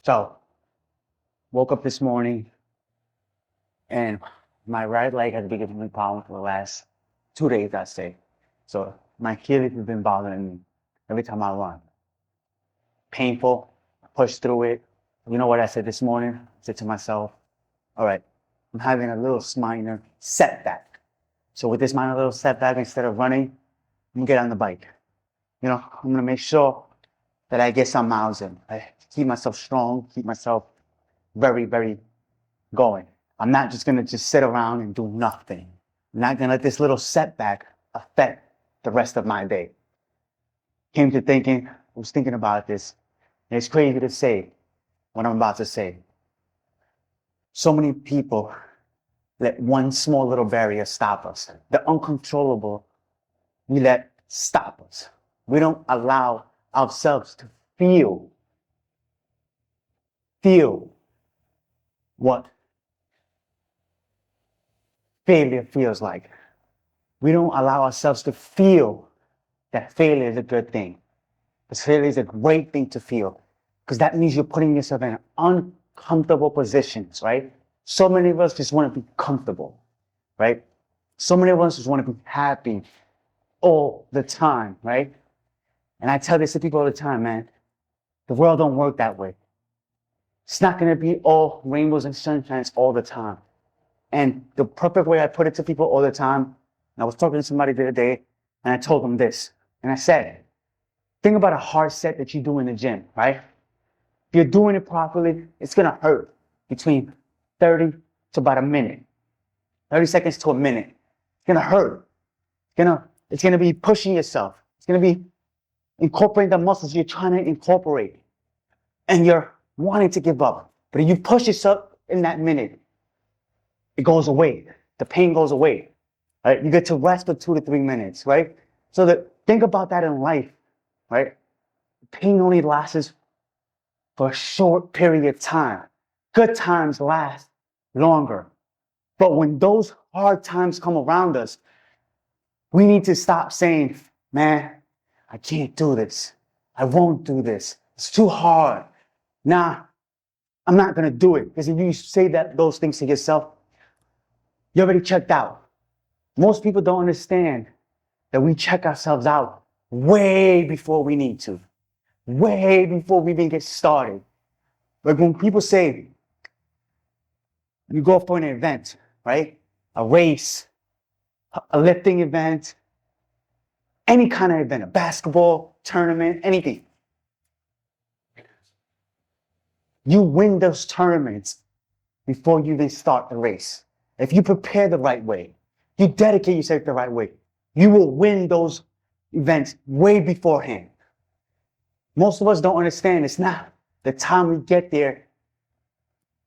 So, woke up this morning and my right leg has been giving me problems for the last 2 days, I'd say. So, my Achilles has been bothering me every time I run. Painful, push through it. You know what I said this morning? I said to myself, all right, I'm having a little minor setback. So, with this minor little setback, instead of running, I'm gonna get on the bike. I'm gonna make sure that I get some miles in. I keep myself strong, keep myself very, very going. I'm not just gonna sit around and do nothing. I'm not gonna let this little setback affect the rest of my day. I was thinking about this, and it's crazy to say what I'm about to say. So many people let one small little barrier stop us. The uncontrollable, we let stop us. We don't allow ourselves to feel what failure feels like. We don't allow ourselves to feel that failure is a good thing. Because failure is a great thing to feel. Because that means you're putting yourself in uncomfortable positions, right? So many of us just want to be comfortable, right? So many of us just want to be happy all the time, right? And I tell this to people all the time, man, the world don't work that way. It's not going to be all rainbows and sunshines all the time. And the perfect way I put it to people all the time, I was talking to somebody the other day, and I told them this. And I said, think about a hard set that you do in the gym, right? If you're doing it properly, it's going to hurt between 30 to about a minute. 30 seconds to a minute. It's going to hurt. It's going to be pushing yourself. It's going to be incorporating the muscles you're trying to incorporate. And you're wanting to give up. But if you push yourself in that minute, it goes away. The pain goes away. Right? You get to rest for 2 to 3 minutes, right? So think about that in life, right? Pain only lasts for a short period of time. Good times last longer. But when those hard times come around us, we need to stop saying, man, I can't do this. I won't do this. It's too hard. Nah, I'm not going to do it. Because if you say those things to yourself, you're already checked out. Most people don't understand that we check ourselves out way before we need to. Way before we even get started. Like when people say, you go for an event, right? A race, a lifting event, any kind of event, a basketball tournament, anything. You win those tournaments before you even start the race. If you prepare the right way, you dedicate yourself the right way, you will win those events way beforehand. Most of us don't understand it's not the time we get there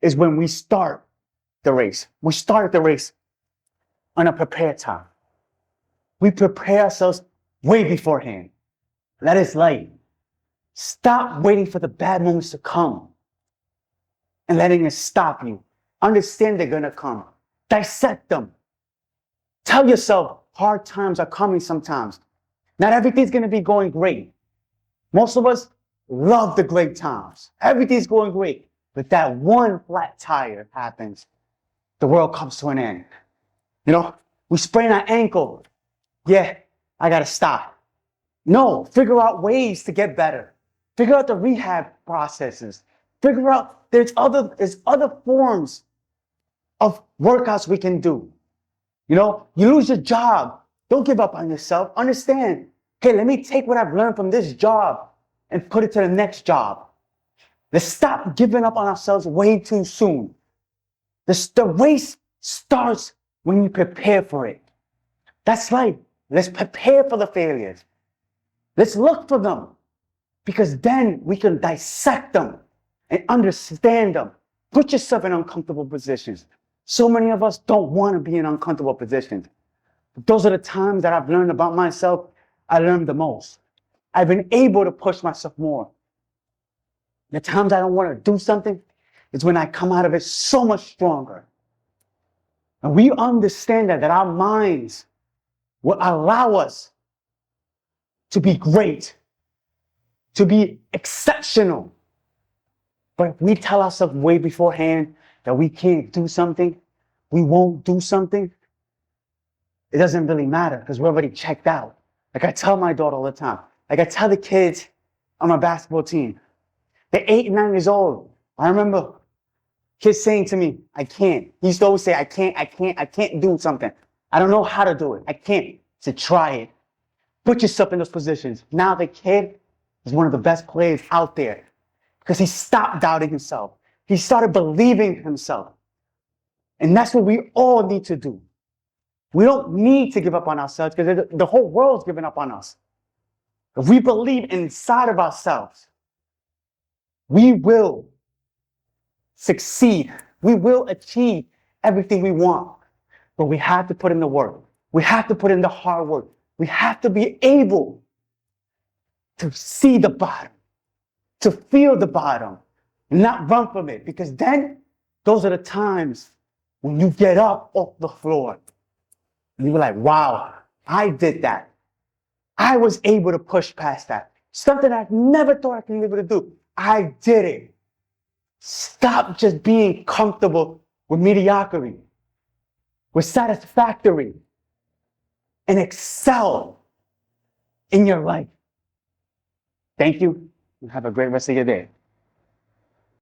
is when we start the race. We start the race on a prepared time. We prepare ourselves way beforehand. That is light. Stop waiting for the bad moments to come and letting it stop you. Understand they're going to come. Dissect them. Tell yourself hard times are coming sometimes. Not everything's going to be going great. Most of us love the great times. Everything's going great. But that one flat tire happens, the world comes to an end. We sprain our ankle. Yeah, I got to stop. No, figure out ways to get better. Figure out the rehab processes. Figure out there's other forms of workouts we can do. You lose your job. Don't give up on yourself. Understand, hey, let me take what I've learned from this job and put it to the next job. Let's stop giving up on ourselves way too soon. The race starts when you prepare for it. That's right. Let's prepare for the failures. Let's look for them. Because then we can dissect them and understand them. Put yourself in uncomfortable positions. So many of us don't want to be in uncomfortable positions. But those are the times that I've learned about myself, I learned the most. I've been able to push myself more. The times I don't want to do something is when I come out of it so much stronger. And we understand that our minds will allow us to be great, to be exceptional. But if we tell ourselves way beforehand that we can't do something, we won't do something, it doesn't really matter because we're already checked out. Like I tell my daughter all the time, like I tell the kids on my basketball team, they're 8 and 9 years old. I remember kids saying to me, I can't. He used to always say, I can't do something. I don't know how to do it. I can't. So try it. Put yourself in those positions. Now the kid is one of the best players out there because he stopped doubting himself. He started believing in himself. And that's what we all need to do. We don't need to give up on ourselves because the whole world's giving up on us. If we believe inside of ourselves, we will succeed. We will achieve everything we want. But we have to put in the work. We have to put in the hard work. We have to be able to see the bottom, to feel the bottom, and not run from it. Because then those are the times when you get up off the floor. And you're like, wow, I did that. I was able to push past that. Something I never thought I could be able to do. I did it. Stop just being comfortable with mediocrity, with satisfactory, and excel in your life. Thank you, and have a great rest of your day.